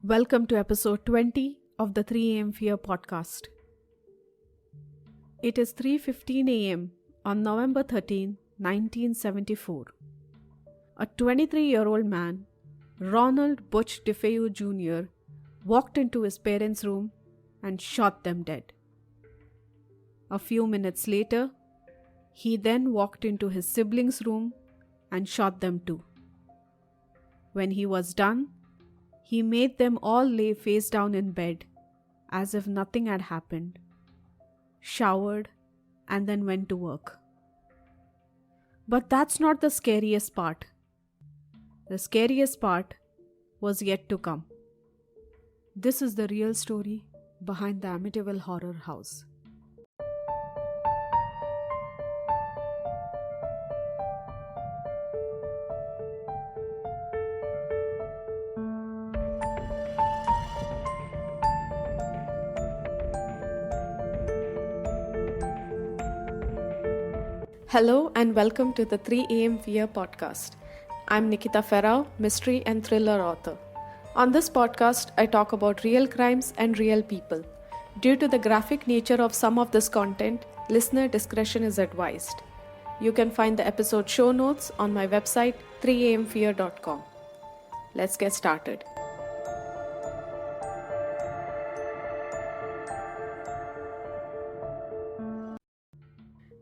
Welcome to episode 20 of the 3 a.m. Fear podcast. It is 3:15 a.m. on November 13, 1974. A 23-year-old man, Ronald Butch DeFeo Jr., walked into his parents' room and shot them dead. A few minutes later, he then walked into his siblings' room and shot them too. When he was done, he made them all lay face down in bed, as if nothing had happened, showered, and then went to work. But that's not the scariest part. The scariest part was yet to come. This is the real story behind the Amityville Horror House. Hello and welcome to the 3 a.m. Fear podcast. I'm Nikita Ferrao, mystery and thriller author. On this podcast, I talk about real crimes and real people. Due to the graphic nature of some of this content, listener discretion is advised. You can find the episode show notes on my website 3amfear.com. Let's get started.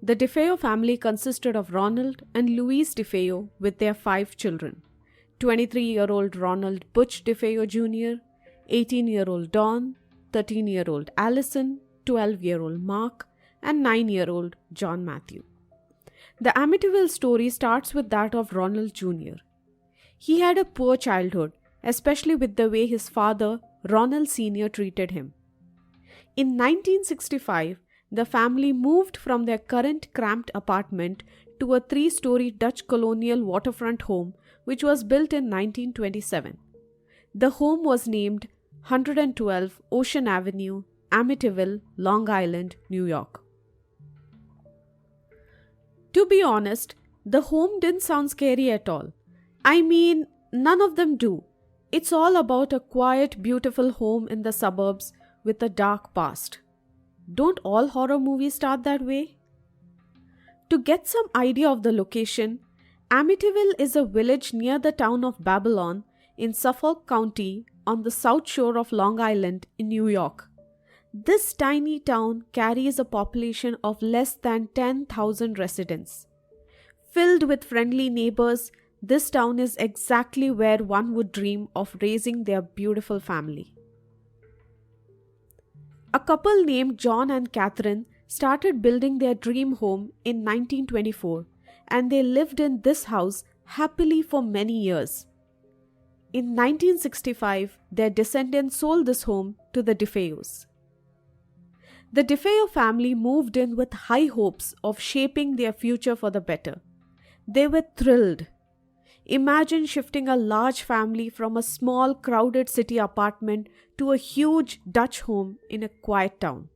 The DeFeo family consisted of Ronald and Louise DeFeo with their 5 children. 23-year-old Ronald Butch DeFeo Jr., 18-year-old Dawn, 13-year-old Allison, 12-year-old Mark, and 9-year-old John Matthew. The Amityville story starts with that of Ronald Jr. He had a poor childhood, especially with the way his father, Ronald Sr., treated him. In 1965, the family moved from their current cramped apartment to a 3-story Dutch colonial waterfront home which was built in 1927. The home was named 112 Ocean Avenue, Amityville, Long Island, New York. To be honest, the home didn't sound scary at all. I mean, none of them do. It's all about a quiet, beautiful home in the suburbs with a dark past. Don't all horror movies start that way? To get some idea of the location, Amityville is a village near the town of Babylon in Suffolk County on the south shore of Long Island in New York. This tiny town carries a population of less than 10,000 residents. Filled with friendly neighbors, this town is exactly where one would dream of raising their beautiful family. A couple named John and Catherine started building their dream home in 1924, and they lived in this house happily for many years. In 1965, their descendants sold this home to the DeFeos. The DeFeo family moved in with high hopes of shaping their future for the better. They were thrilled. Imagine shifting a large family from a small, crowded city apartment to a huge Dutch home in a quiet town.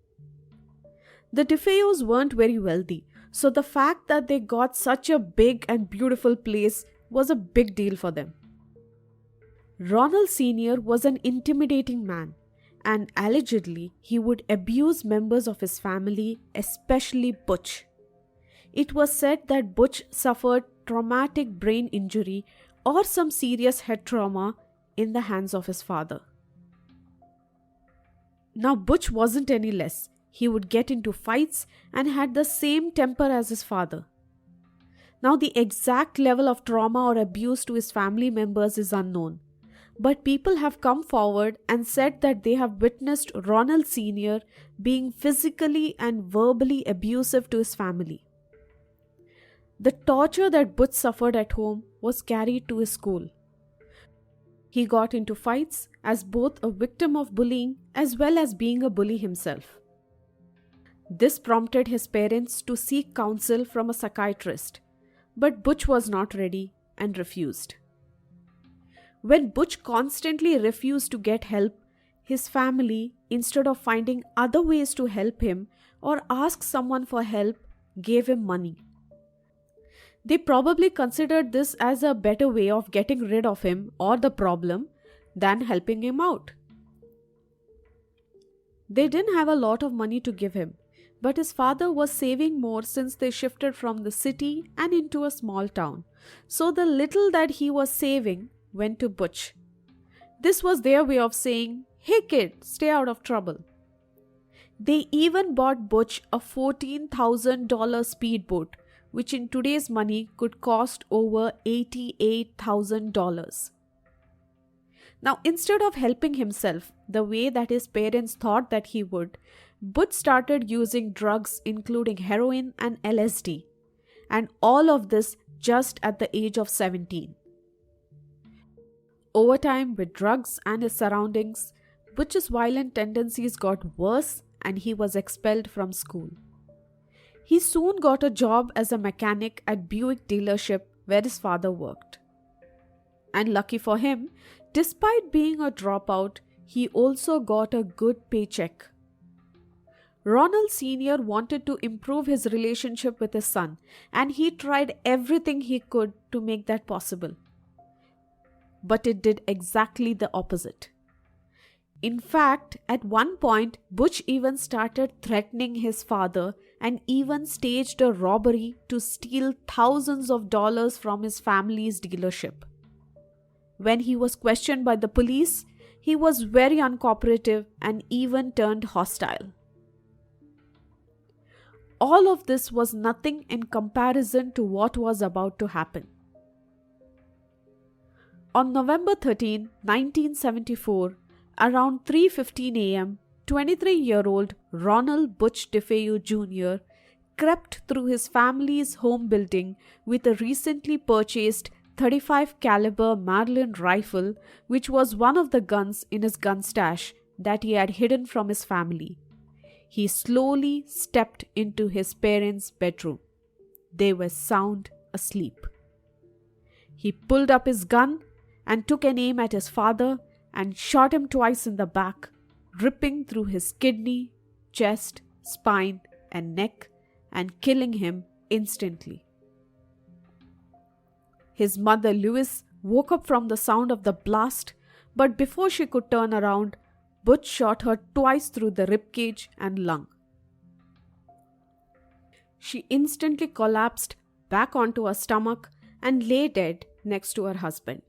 The DeFeos weren't very wealthy, so the fact that they got such a big and beautiful place was a big deal for them. Ronald Sr. was an intimidating man, and allegedly he would abuse members of his family, especially Butch. It was said that Butch suffered traumatic brain injury or some serious head trauma in the hands of his father. Now Butch wasn't any less. He would get into fights and had the same temper as his father. Now the exact level of trauma or abuse to his family members is unknown, but people have come forward and said that they have witnessed Ronald Sr. being physically and verbally abusive to his family. The torture that Butch suffered at home was carried to his school. He got into fights as both a victim of bullying as well as being a bully himself. This prompted his parents to seek counsel from a psychiatrist, but Butch was not ready and refused. When Butch constantly refused to get help, his family, instead of finding other ways to help him or ask someone for help, gave him money. They probably considered this as a better way of getting rid of him or the problem than helping him out. They didn't have a lot of money to give him, but his father was saving more since they shifted from the city and into a small town. So the little that he was saving went to Butch. This was their way of saying, "Hey kid, stay out of trouble." They even bought Butch a $14,000 speedboat, which in today's money could cost over $88,000. Now, instead of helping himself the way that his parents thought that he would, Butch started using drugs including heroin and LSD, and all of this just at the age of 17. Over time, with drugs and his surroundings, Butch's violent tendencies got worse and he was expelled from school. He soon got a job as a mechanic at Buick dealership where his father worked. And lucky for him, despite being a dropout, he also got a good paycheck. Ronald Sr. wanted to improve his relationship with his son, and he tried everything he could to make that possible. But it did exactly the opposite. In fact, at one point, Butch even started threatening his father and even staged a robbery to steal thousands of dollars from his family's dealership. When he was questioned by the police, he was very uncooperative and even turned hostile. All of this was nothing in comparison to what was about to happen. On November 13, 1974, around 3:15 a.m., 23-year-old Ronald Butch DeFeo Jr. crept through his family's home building with a recently purchased .35 caliber Marlin rifle, which was one of the guns in his gun stash that he had hidden from his family. He slowly stepped into his parents' bedroom. They were sound asleep. He pulled up his gun and took an aim at his father and shot him twice in the back, ripping through his kidney, chest, spine, and neck, and killing him instantly. His mother, Lois, woke up from the sound of the blast, but before she could turn around, Butch shot her twice through the ribcage and lung. She instantly collapsed back onto her stomach and lay dead next to her husband.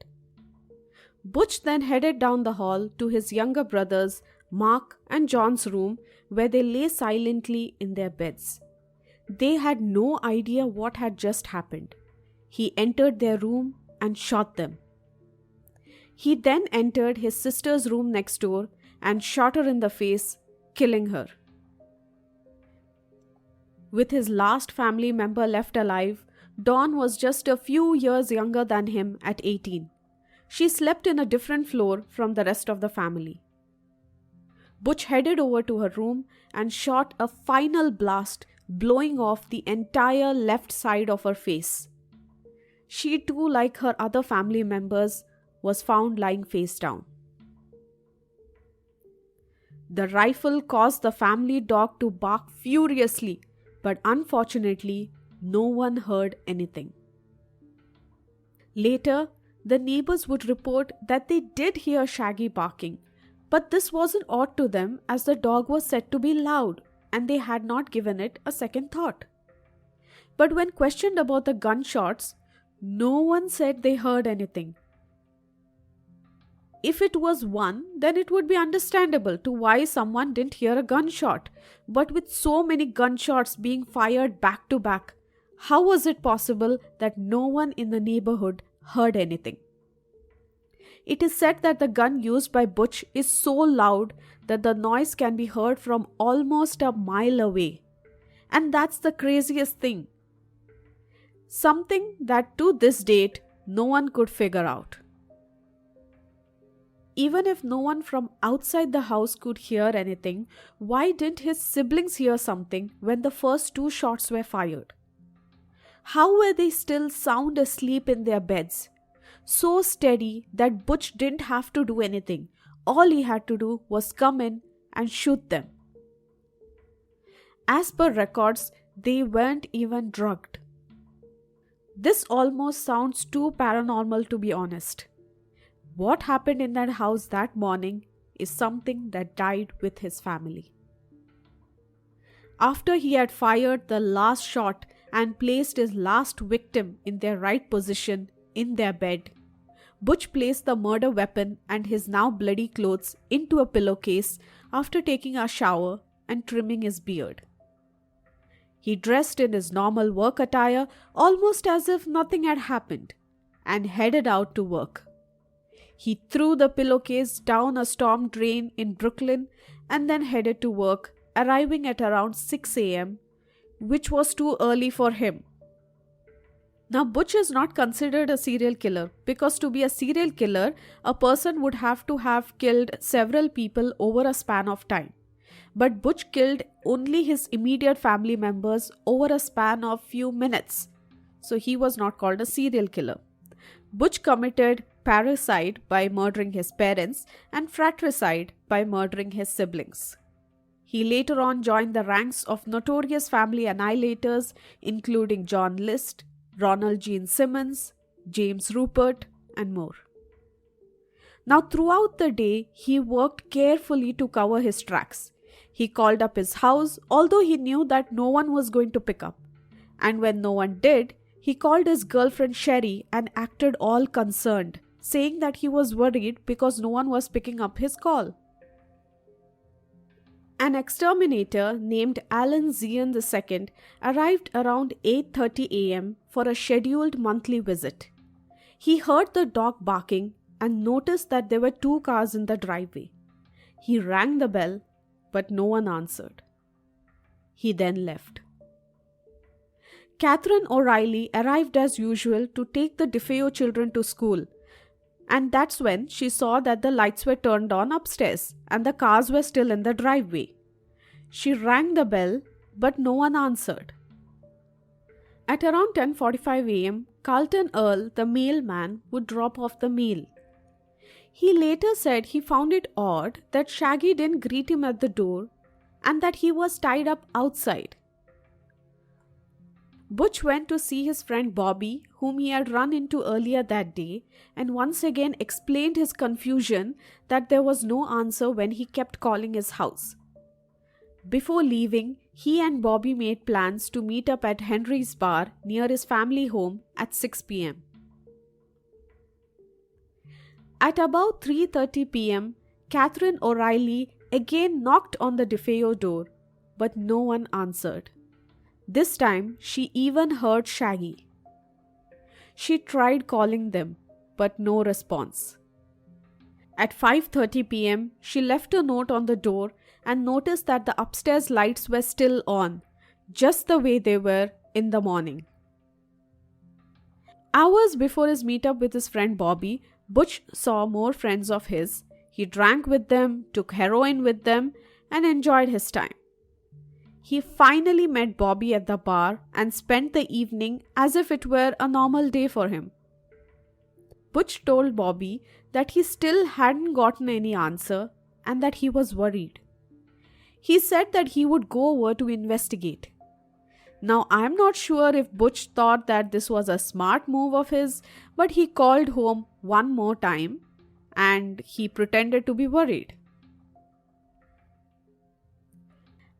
Butch then headed down the hall to his younger brothers, Mark and John's room, where they lay silently in their beds. They had no idea what had just happened. He entered their room and shot them. He then entered his sister's room next door and shot her in the face, killing her. With his last family member left alive, Dawn was just a few years younger than him at 18. She slept in a different floor from the rest of the family. Butch headed over to her room and shot a final blast, blowing off the entire left side of her face. She too, like her other family members, was found lying face down. The rifle caused the family dog to bark furiously, but unfortunately, no one heard anything. Later, the neighbors would report that they did hear Shaggy barking, but this wasn't odd to them as the dog was said to be loud and they had not given it a second thought. But when questioned about the gunshots, no one said they heard anything. If it was one, then it would be understandable to why someone didn't hear a gunshot. But with so many gunshots being fired back to back, how was it possible that no one in the neighborhood heard anything? It is said that the gun used by Butch is so loud that the noise can be heard from almost a mile away. And that's the craziest thing. Something that to this date no one could figure out. Even if no one from outside the house could hear anything, why didn't his siblings hear something when the first 2 shots were fired? How were they still sound asleep in their beds? So steady that Butch didn't have to do anything. All he had to do was come in and shoot them. As per records, they weren't even drugged. This almost sounds too paranormal to be honest. what happened in that house that morning is something that died with his family. After he had fired the last shot and placed his last victim in their right position in their bed, Butch placed the murder weapon and his now bloody clothes into a pillowcase after taking a shower and trimming his beard. He dressed in his normal work attire almost as if nothing had happened and headed out to work. He threw the pillowcase down a storm drain in Brooklyn and then headed to work, arriving at around 6 a.m., which was too early for him. Now, Butch is not considered a serial killer because to be a serial killer, a person would have to have killed several people over a span of time. But Butch killed only his immediate family members over a span of few minutes. So he was not called a serial killer. Butch committed parricide by murdering his parents and fratricide by murdering his siblings. He later on joined the ranks of notorious family annihilators including John List, Ronald Gene Simmons, James Rupert, and more. Now, throughout the day, he worked carefully to cover his tracks. He called up his house, although he knew that no one was going to pick up. And when no one did, he called his girlfriend Sherry and acted all concerned, saying that he was worried because no one was picking up his call. An exterminator named Alan Zion II arrived around 8:30 a.m. for a scheduled monthly visit. He heard the dog barking and noticed that there were 2 cars in the driveway. He rang the bell, but no one answered. He then left. Catherine O'Reilly arrived as usual to take the DeFeo children to school, and that's when she saw that the lights were turned on upstairs and the cars were still in the driveway. She rang the bell, but no one answered. At around 10:45 a.m., Carlton Earl, the mailman, would drop off the mail. He later said he found it odd that Shaggy didn't greet him at the door and that he was tied up outside. Butch went to see his friend Bobby, whom he had run into earlier that day, and once again explained his confusion that there was no answer when he kept calling his house. Before leaving, he and Bobby made plans to meet up at Henry's bar near his family home at 6 p.m. At about 3:30 p.m., Catherine O'Reilly again knocked on the DeFeo door, but no one answered. This time, she even heard Shaggy. She tried calling them, but no response. At 5:30 p.m., she left a note on the door and noticed that the upstairs lights were still on, just the way they were in the morning. Hours before his meetup with his friend Bobby, Butch saw more friends of his. He drank with them, took heroin with them, and enjoyed his time. He finally met Bobby at the bar and spent the evening as if it were a normal day for him. Butch told Bobby that he still hadn't gotten any answer and that he was worried. He said that he would go over to investigate. Now, I'm not sure if Butch thought that this was a smart move of his, but he called home one more time and he pretended to be worried.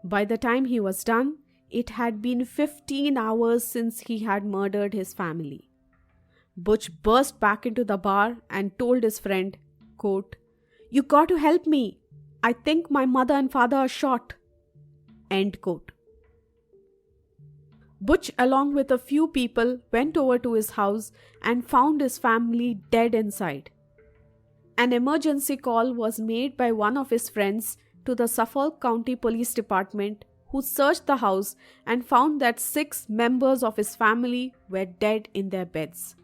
By the time he was done, it had been 15 hours since he had murdered his family. Butch burst back into the bar and told his friend, quote, "You got to help me. I think my mother and father are shot." End quote. Butch, along with a few people, went over to his house and found his family dead inside. An emergency call was made by one of his friends to the Suffolk County Police Department, who searched the house and found that 6 members of his family were dead in their beds.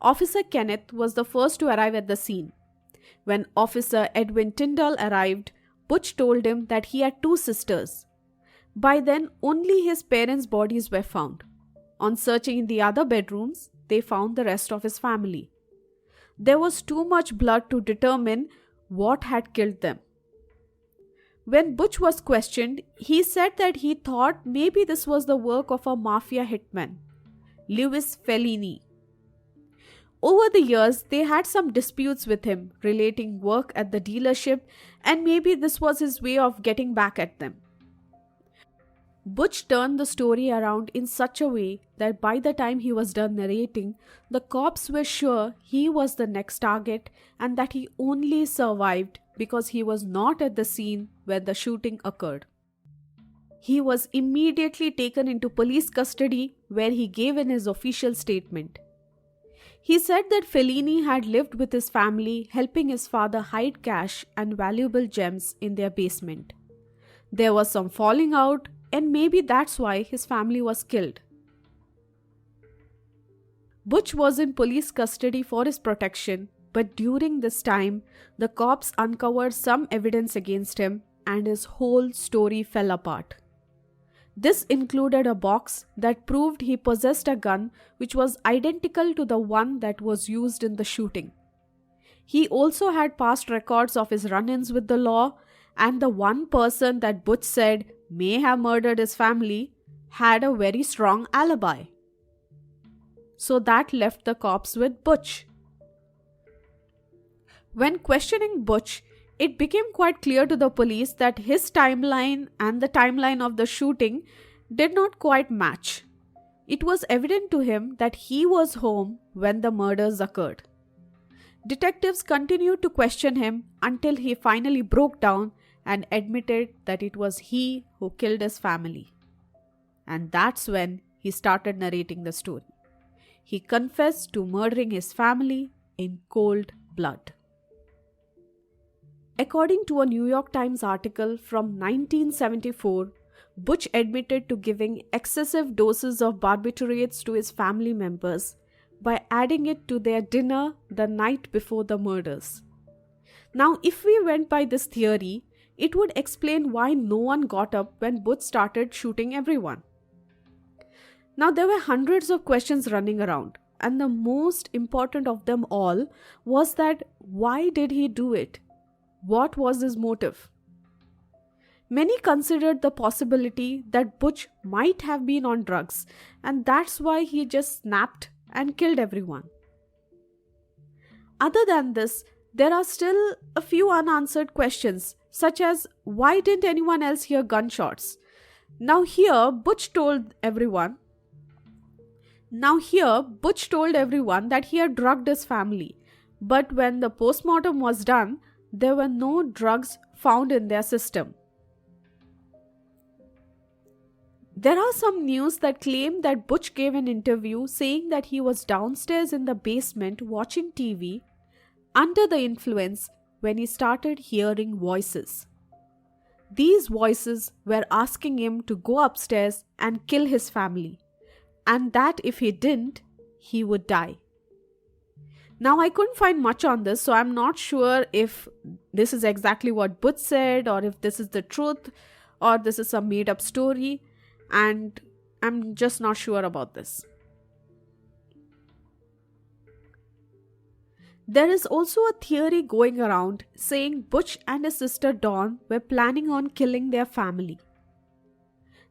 Officer Kenneth was the first to arrive at the scene. When Officer Edwin Tyndall arrived, Butch told him that he had 2 sisters. By then, only his parents' bodies were found. On searching in the other bedrooms, they found the rest of his family. There was too much blood to determine what had killed them. When Butch was questioned, he said that he thought maybe this was the work of a mafia hitman, Louis Fellini. Over the years, they had some disputes with him relating work at the dealership, and maybe this was his way of getting back at them. Butch turned the story around in such a way that by the time he was done narrating, the cops were sure he was the next target and that he only survived because he was not at the scene where the shooting occurred. He was immediately taken into police custody, where he gave in his official statement. He said that Fellini had lived with his family, helping his father hide cash and valuable gems in their basement. There was some falling out, and maybe that's why his family was killed. Butch was in police custody for his protection, but during this time, the cops uncovered some evidence against him and his whole story fell apart. This included a box that proved he possessed a gun which was identical to the one that was used in the shooting. He also had past records of his run-ins with the law, and the one person that Butch said may have murdered his family had a very strong alibi. So that left the cops with Butch. When questioning Butch, it became quite clear to the police that his timeline and the timeline of the shooting did not quite match. It was evident to him that he was home when the murders occurred. Detectives continued to question him until he finally broke down and admitted that it was he who killed his family. And that's when he started narrating the story. He confessed to murdering his family in cold blood. According to a New York Times article from 1974, Butch admitted to giving excessive doses of barbiturates to his family members by adding it to their dinner the night before the murders. Now, if we went by this theory, it would explain why no one got up when Butch started shooting everyone. Now, there were hundreds of questions running around, and the most important of them all was that why did he do it? What was his motive? Many considered the possibility that Butch might have been on drugs, and that's why he just snapped and killed everyone. Other than this, there are still a few unanswered questions, such as why didn't anyone else hear gunshots? Now here, Butch told everyone that he had drugged his family, but when the postmortem was done, there were no drugs found in their system. There are some news that claim that Butch gave an interview saying that he was downstairs in the basement watching TV under the influence when he started hearing voices. These voices were asking him to go upstairs and kill his family, and that if he didn't, he would die. Now, I couldn't find much on this, so I'm not sure if this is exactly what Butch said, or if this is the truth, or this is some made-up story, and I'm just not sure about this. There is also a theory going around saying Butch and his sister Dawn were planning on killing their family.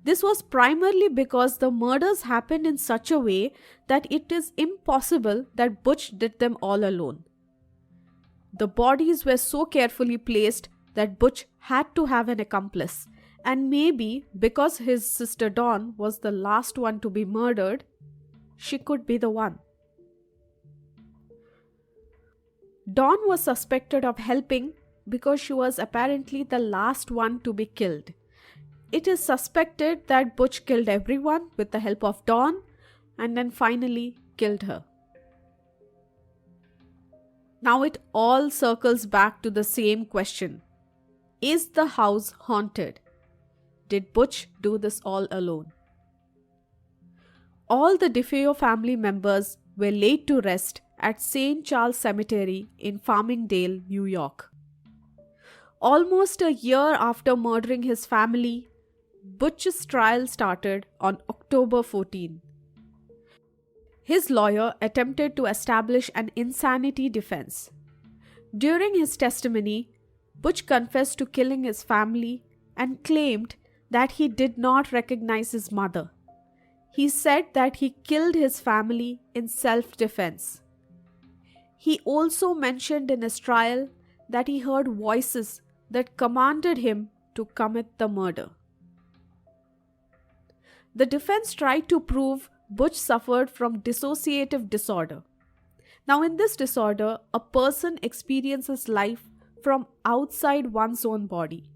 This was primarily because the murders happened in such a way that it is impossible that Butch did them all alone. The bodies were so carefully placed that Butch had to have an accomplice, and maybe because his sister Dawn was the last one to be murdered, she could be the one. Dawn was suspected of helping because she was apparently the last one to be killed. It is suspected that Butch killed everyone with the help of Dawn and then finally killed her. Now it all circles back to the same question. Is the house haunted? Did Butch do this all alone? All the DeFeo family members were laid to rest at St. Charles Cemetery in Farmingdale, New York. Almost a year after murdering his family, Butch's trial started on October 14. His lawyer attempted to establish an insanity defense. During his testimony, Butch confessed to killing his family and claimed that he did not recognize his mother. He said that he killed his family in self-defense. He also mentioned in his trial that he heard voices that commanded him to commit the murder. The defense tried to prove Butch suffered from dissociative disorder. Now, in this disorder, a person experiences life from outside one's own body.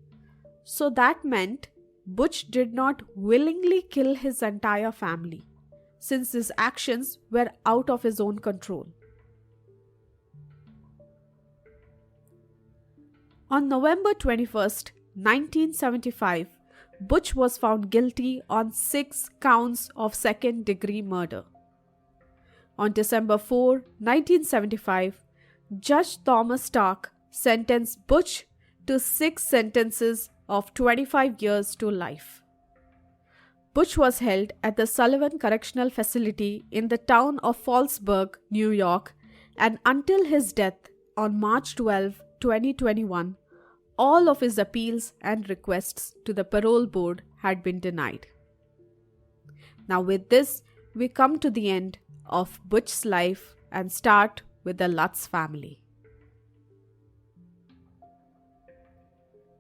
So that meant Butch did not willingly kill his entire family, since his actions were out of his own control. On November 21st, 1975, Butch was found guilty on 6 counts of second-degree murder. On December 4, 1975, Judge Thomas Stark sentenced Butch to 6 sentences of 25 years to life. Butch was held at the Sullivan Correctional Facility in the town of Fallsburg, New York, and until his death on March 12, 2021, all of his appeals and requests to the parole board had been denied. Now with this, we come to the end of Butch's life and start with the Lutz family.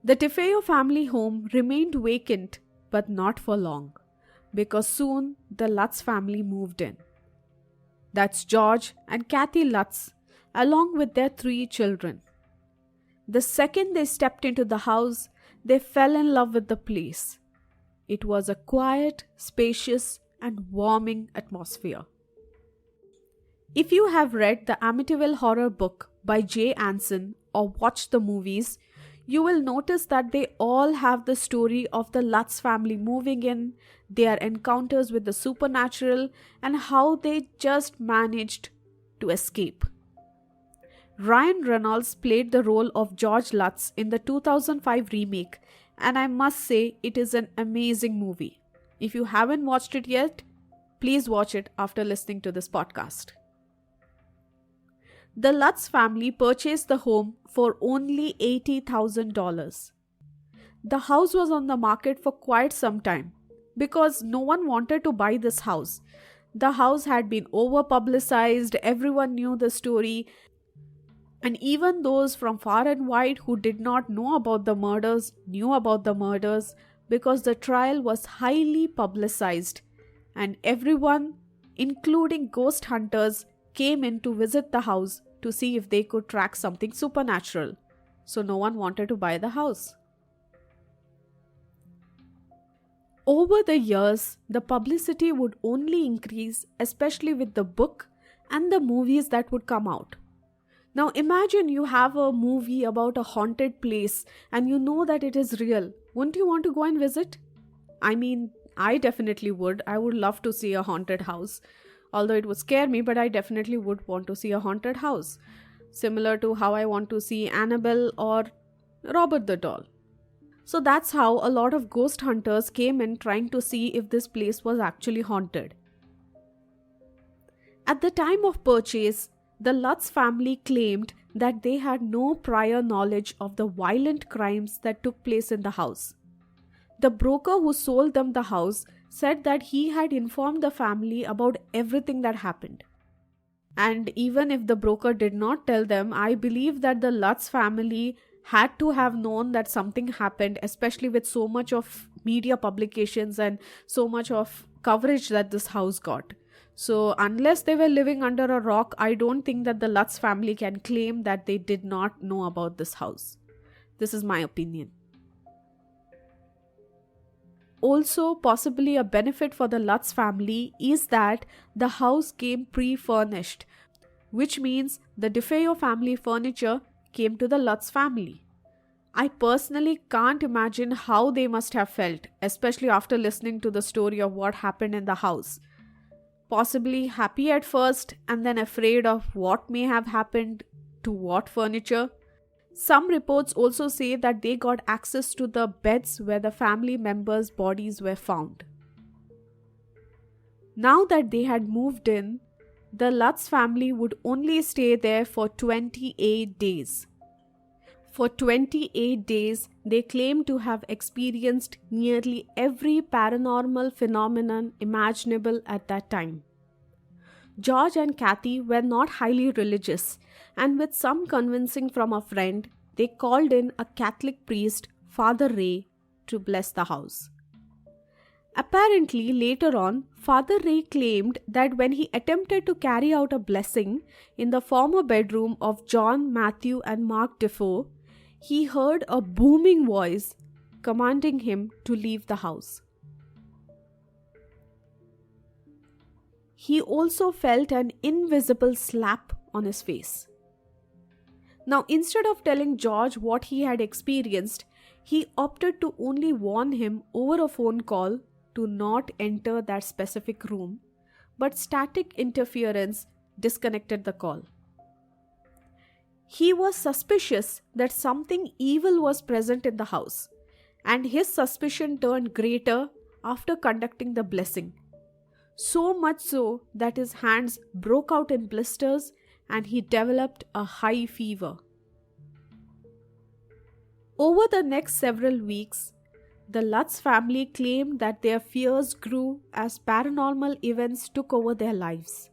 The DeFeo family home remained vacant, but not for long, because soon the Lutz family moved in. That's George and Kathy Lutz, along with their 3 children. The second they stepped into the house, they fell in love with the place. It was a quiet, spacious, and warming atmosphere. If you have read the Amityville horror book by Jay Anson or watched the movies, you will notice that they all have the story of the Lutz family moving in, their encounters with the supernatural, and how they just managed to escape. Ryan Reynolds played the role of George Lutz in the 2005 remake, and I must say it is an amazing movie. If you haven't watched it yet, please watch it after listening to this podcast. The Lutz family purchased the home for only $80,000. The house was on the market for quite some time because no one wanted to buy this house. The house had been over-publicized, everyone knew the story, and even those from far and wide who did not know about the murders knew about the murders because the trial was highly publicized and everyone, including ghost hunters, came in to visit the house to see if they could track something supernatural. So no one wanted to buy the house. Over the years, the publicity would only increase, especially with the book and the movies that would come out. Now imagine you have a movie about a haunted place and you know that it is real. Wouldn't you want to go and visit? I mean, I definitely would. I would love to see a haunted house. Although it would scare me, but I definitely would want to see a haunted house. Similar to how I want to see Annabelle or Robert the Doll. So that's how a lot of ghost hunters came in trying to see if this place was actually haunted. At the time of purchase, the Lutz family claimed that they had no prior knowledge of the violent crimes that took place in the house. The broker who sold them the house said that he had informed the family about everything that happened. And even if the broker did not tell them, I believe that the Lutz family had to have known that something happened, especially with so much of media publications and so much of coverage that this house got. So unless they were living under a rock, I don't think that the Lutz family can claim that they did not know about this house. This is my opinion. Also, possibly a benefit for the Lutz family is that the house came pre-furnished, which means the DeFeo family furniture came to the Lutz family. I personally can't imagine how they must have felt, especially after listening to the story of what happened in the house. Possibly happy at first and then afraid of what may have happened to what furniture. Some reports also say that they got access to the beds where the family members' bodies were found. Now that they had moved in, the Lutz family would only stay there for 28 days. For 28 days, they claim to have experienced nearly every paranormal phenomenon imaginable at that time. George and Kathy were not highly religious, and with some convincing from a friend, they called in a Catholic priest, Father Ray, to bless the house. Apparently, later on, Father Ray claimed that when he attempted to carry out a blessing in the former bedroom of John, Matthew, and Mark Defoe, he heard a booming voice commanding him to leave the house. He also felt an invisible slap on his face. Now, instead of telling George what he had experienced, he opted to only warn him over a phone call to not enter that specific room, but static interference disconnected the call. He was suspicious that something evil was present in the house, and his suspicion turned greater after conducting the blessing. So much so that his hands broke out in blisters and he developed a high fever. Over the next several weeks, the Lutz family claimed that their fears grew as paranormal events took over their lives.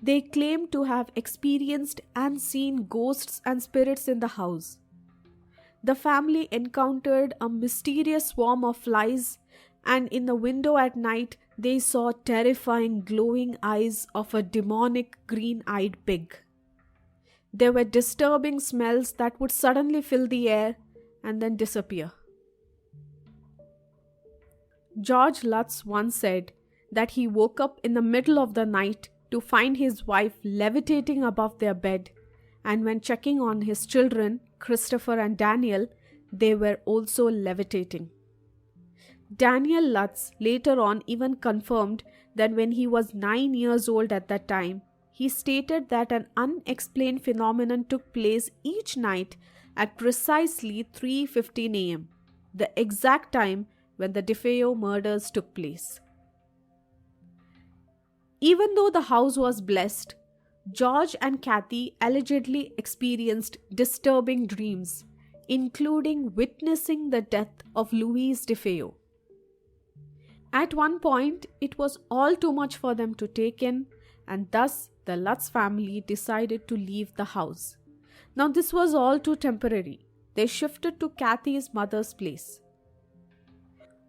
They claimed to have experienced and seen ghosts and spirits in the house. The family encountered a mysterious swarm of flies, and in the window at night, they saw terrifying glowing eyes of a demonic green-eyed pig. There were disturbing smells that would suddenly fill the air and then disappear. George Lutz once said that he woke up in the middle of the night to find his wife levitating above their bed, and when checking on his children, Christopher and Daniel, they were also levitating. Daniel Lutz later on even confirmed that when he was 9 years old at that time, he stated that an unexplained phenomenon took place each night at precisely 3:15 a.m., the exact time when the DeFeo murders took place. Even though the house was blessed, George and Kathy allegedly experienced disturbing dreams, including witnessing the death of Louise DeFeo. At one point, it was all too much for them to take in, and thus the Lutz family decided to leave the house. Now, this was all too temporary. They shifted to Kathy's mother's place.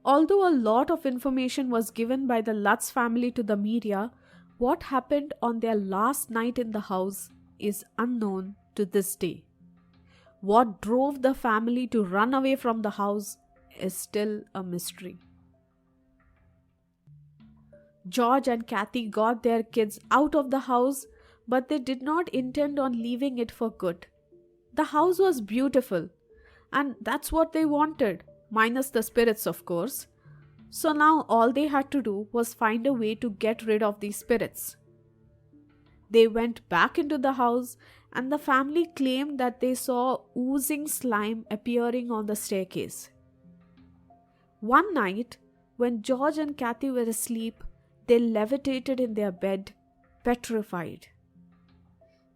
Although a lot of information was given by the Lutz family to the media, what happened on their last night in the house is unknown to this day. What drove the family to run away from the house is still a mystery. George and Kathy got their kids out of the house, but they did not intend on leaving it for good. The house was beautiful, and that's what they wanted, minus the spirits, of course. So now all they had to do was find a way to get rid of these spirits. They went back into the house, and the family claimed that they saw oozing slime appearing on the staircase. One night, when George and Kathy were asleep, they levitated in their bed, petrified.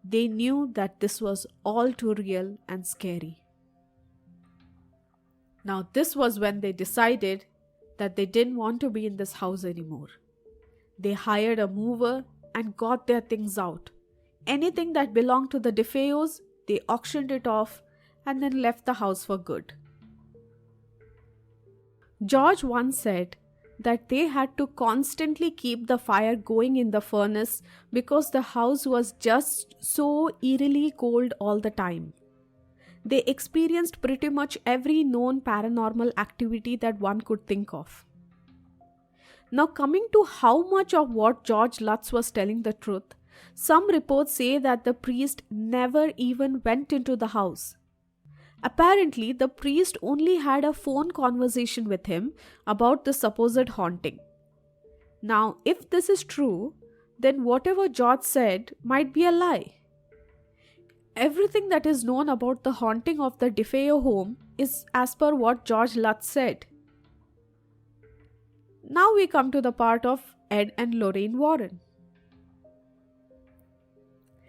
They knew that this was all too real and scary. Now, this was when they decided that they didn't want to be in this house anymore. They hired a mover and got their things out. Anything that belonged to the DeFeos, they auctioned it off and then left the house for good. George once said that they had to constantly keep the fire going in the furnace because the house was just so eerily cold all the time. They experienced pretty much every known paranormal activity that one could think of. Now, coming to how much of what George Lutz was telling the truth, some reports say that the priest never even went into the house. Apparently, the priest only had a phone conversation with him about the supposed haunting. Now, if this is true, then whatever George said might be a lie. Everything that is known about the haunting of the DeFeo home is as per what George Lutz said. Now we come to the part of Ed and Lorraine Warren.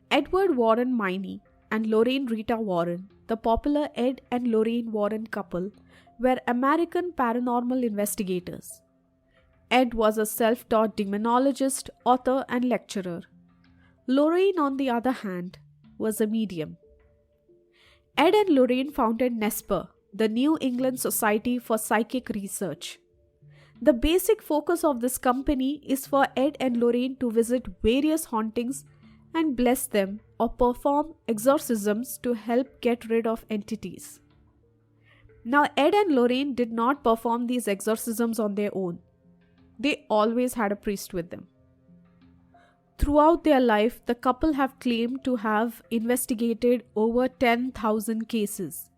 Edward Warren Miney and Lorraine Rita Warren, the popular Ed and Lorraine Warren couple, were American paranormal investigators. Ed was a self-taught demonologist, author, and lecturer. Lorraine, on the other hand, was a medium. Ed and Lorraine founded NESPER, the New England Society for Psychic Research. The basic focus of this company is for Ed and Lorraine to visit various hauntings and bless them or perform exorcisms to help get rid of entities. Now, Ed and Lorraine did not perform these exorcisms on their own. They always had a priest with them. Throughout their life, the couple have claimed to have investigated over 10,000 cases.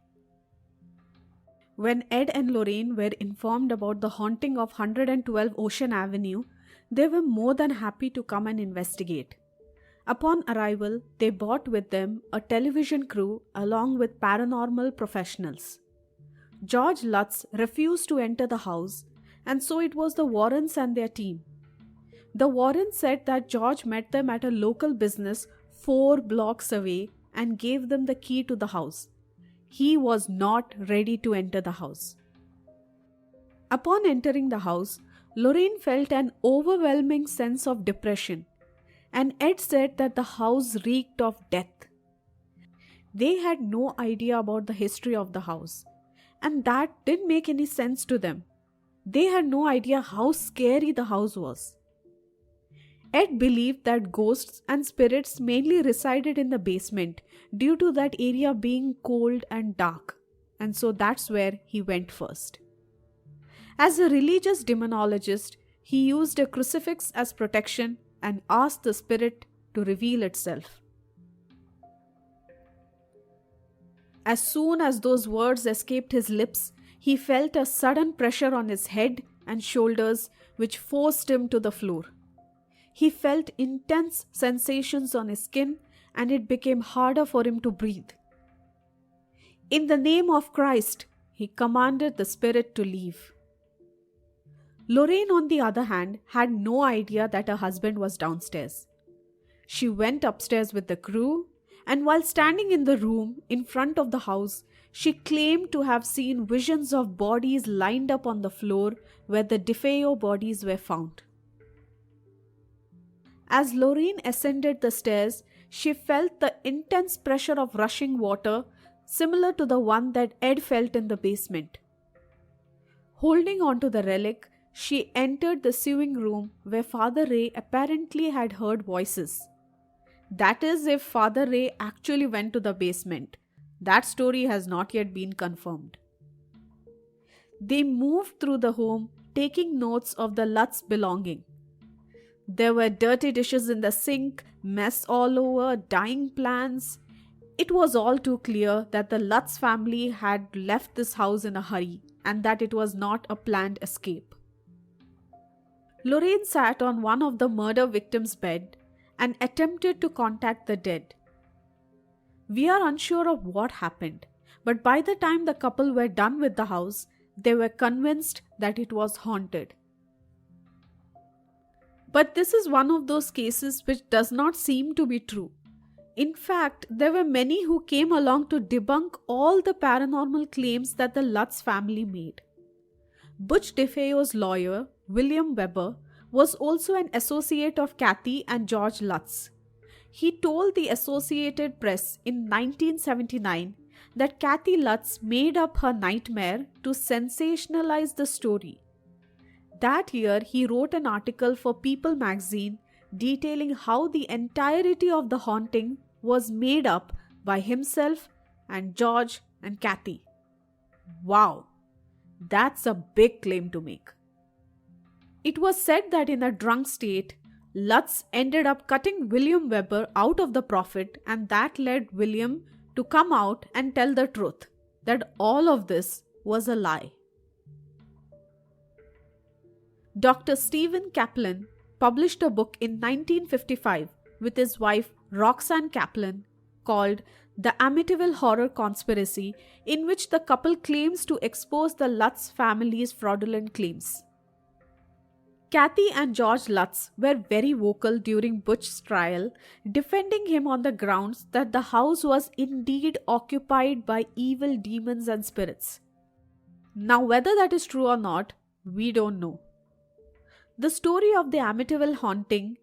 When Ed and Lorraine were informed about the haunting of 112 Ocean Avenue, they were more than happy to come and investigate. Upon arrival, they brought with them a television crew along with paranormal professionals. George Lutz refused to enter the house, and so it was the Warrens and their team. The Warrens said that George met them at a local business 4 blocks away and gave them the key to the house. He was not ready to enter the house. Upon entering the house, Lorraine felt an overwhelming sense of depression, and Ed said that the house reeked of death. They had no idea about the history of the house, and that didn't make any sense to them. They had no idea how scary the house was. Ed believed that ghosts and spirits mainly resided in the basement due to that area being cold and dark, and so that's where he went first. As a religious demonologist, he used a crucifix as protection and asked the spirit to reveal itself. As soon as those words escaped his lips, he felt a sudden pressure on his head and shoulders which forced him to the floor. He felt intense sensations on his skin, and it became harder for him to breathe. In the name of Christ, he commanded the spirit to leave. Lorraine, on the other hand, had no idea that her husband was downstairs. She went upstairs with the crew, and while standing in the room in front of the house, she claimed to have seen visions of bodies lined up on the floor where the DeFeo bodies were found. As Lorraine ascended the stairs, she felt the intense pressure of rushing water, similar to the one that Ed felt in the basement. Holding on to the relic, she entered the sewing room where Father Ray apparently had heard voices. That is, if Father Ray actually went to the basement. That story has not yet been confirmed. They moved through the home, taking notes of the Lutz belonging. There were dirty dishes in the sink, mess all over, dying plants. It was all too clear that the Lutz family had left this house in a hurry and that it was not a planned escape. Lorraine sat on one of the murder victim's bed and attempted to contact the dead. We are unsure of what happened, but by the time the couple were done with the house, they were convinced that it was haunted. But this is one of those cases which does not seem to be true. In fact, there were many who came along to debunk all the paranormal claims that the Lutz family made. Butch DeFeo's lawyer, William Weber, was also an associate of Kathy and George Lutz. He told the Associated Press in 1979 that Kathy Lutz made up her nightmare to sensationalize the story. That year, he wrote an article for People magazine detailing how the entirety of the haunting was made up by himself and George and Kathy. Wow, that's a big claim to make. It was said that in a drunk state, Lutz ended up cutting William Weber out of the profit, and that led William to come out and tell the truth, that all of this was a lie. Dr. Stephen Kaplan published a book in 1955 with his wife Roxanne Kaplan called The Amityville Horror Conspiracy, in which the couple claims to expose the Lutz family's fraudulent claims. Kathy and George Lutz were very vocal during Butch's trial, defending him on the grounds that the house was indeed occupied by evil demons and spirits. Now, whether that is true or not, we don't know. The story of the Amityville haunting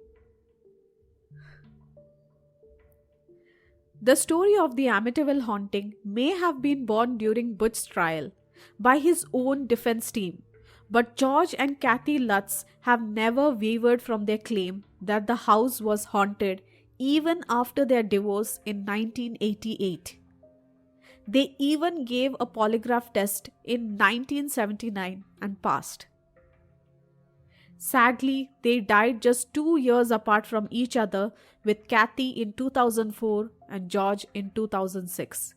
The story of the Amityville haunting may have been born during Butch's trial by his own defense team, but George and Kathy Lutz have never wavered from their claim that the house was haunted even after their divorce in 1988. They even gave a polygraph test in 1979 and passed. Sadly, they died just 2 years apart from each other, with Kathy in 2004 and George in 2006.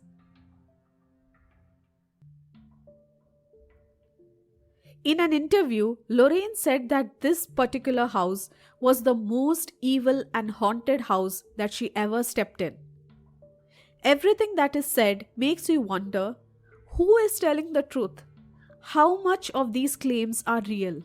In an interview, Lorraine said that this particular house was the most evil and haunted house that she ever stepped in. Everything that is said makes you wonder, who is telling the truth? How much of these claims are real?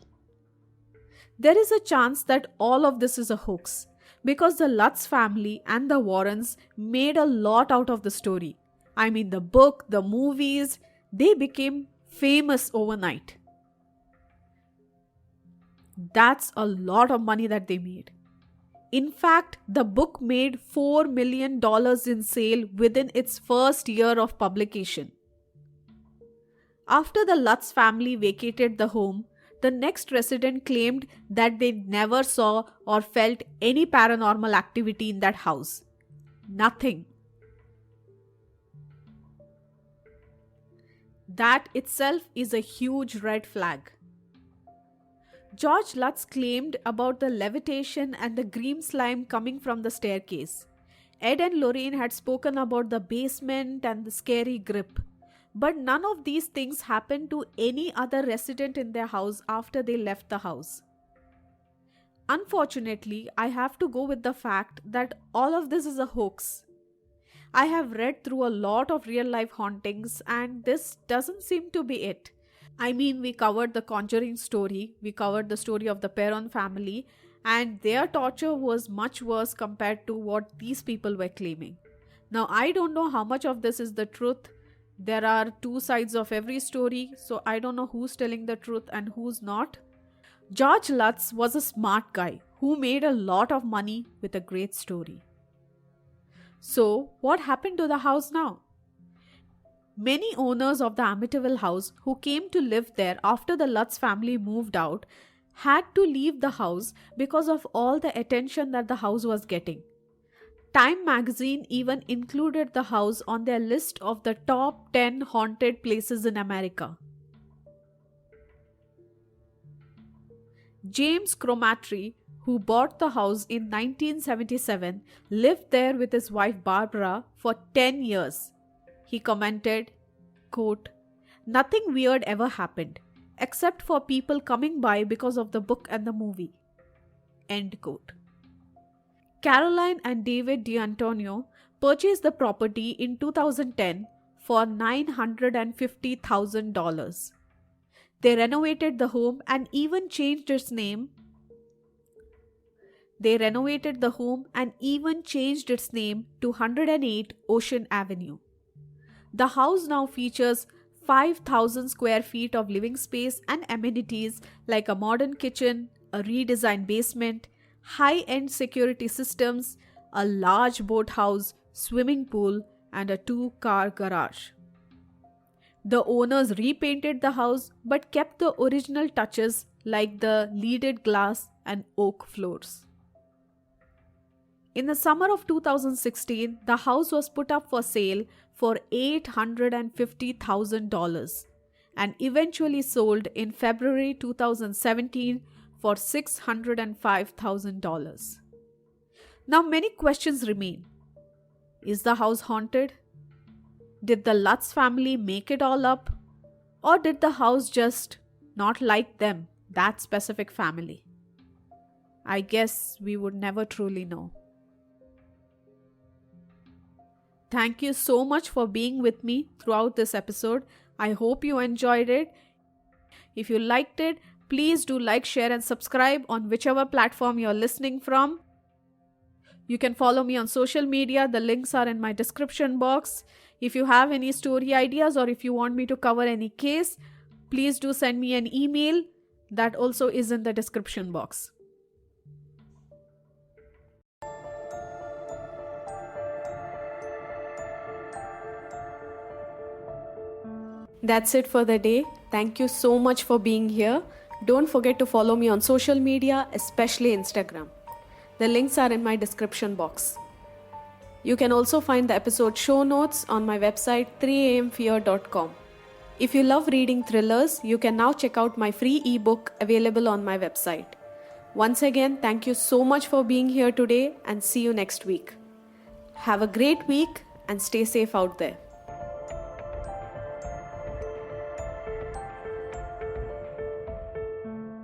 There is a chance that all of this is a hoax because the Lutz family and the Warrens made a lot out of the story. I mean, the book, the movies, they became famous overnight. That's a lot of money that they made. In fact, the book made $4 million in sale within its first year of publication. After the Lutz family vacated the home, the next resident claimed that they never saw or felt any paranormal activity in that house. Nothing. That itself is a huge red flag. George Lutz claimed about the levitation and the green slime coming from the staircase. Ed and Lorraine had spoken about the basement and the scary grip. But none of these things happened to any other resident in their house after they left the house. Unfortunately, I have to go with the fact that all of this is a hoax. I have read through a lot of real-life hauntings and this doesn't seem to be it. I mean, we covered the Conjuring story, we covered the story of the Perron family, and their torture was much worse compared to what these people were claiming. Now, I don't know how much of this is the truth. There are two sides of every story, so I don't know who's telling the truth and who's not. George Lutz was a smart guy who made a lot of money with a great story. So, what happened to the house now? Many owners of the Amityville house who came to live there after the Lutz family moved out had to leave the house because of all the attention that the house was getting. Time magazine even included the house on their list of the top 10 haunted places in America. James Cromartie, who bought the house in 1977, lived there with his wife Barbara for 10 years. He commented, quote, "Nothing weird ever happened, except for people coming by because of the book and the movie." End quote. Caroline and David D'Antonio purchased the property in 2010 for $950,000. They renovated the home and even changed its name. to 108 Ocean Avenue. The house now features 5,000 square feet of living space and amenities like a modern kitchen, a redesigned basement, high-end security systems, a large boathouse, swimming pool, and a 2-car garage. The owners repainted the house but kept the original touches like the leaded glass and oak floors. In the summer of 2016, the house was put up for sale for $850,000 and eventually sold in February 2017 for $605,000. Now many questions remain. Is the house haunted? Did the Lutz family make it all up? Or did the house just not like them, that specific family? I guess we would never truly know. Thank you so much for being with me throughout this episode. I hope you enjoyed it. If you liked it, please do like, share, and subscribe on whichever platform you're listening from. You can follow me on social media. The links are in my description box. If you have any story ideas or if you want me to cover any case, please do send me an email. That also is in the description box. That's it for the day. Thank you so much for being here. Don't forget to follow me on social media, especially Instagram. The links are in my description box. You can also find the episode show notes on my website 3amfear.com. If you love reading thrillers, you can now check out my free ebook available on my website. Once again, thank you so much for being here today and see you next week. Have a great week and stay safe out there.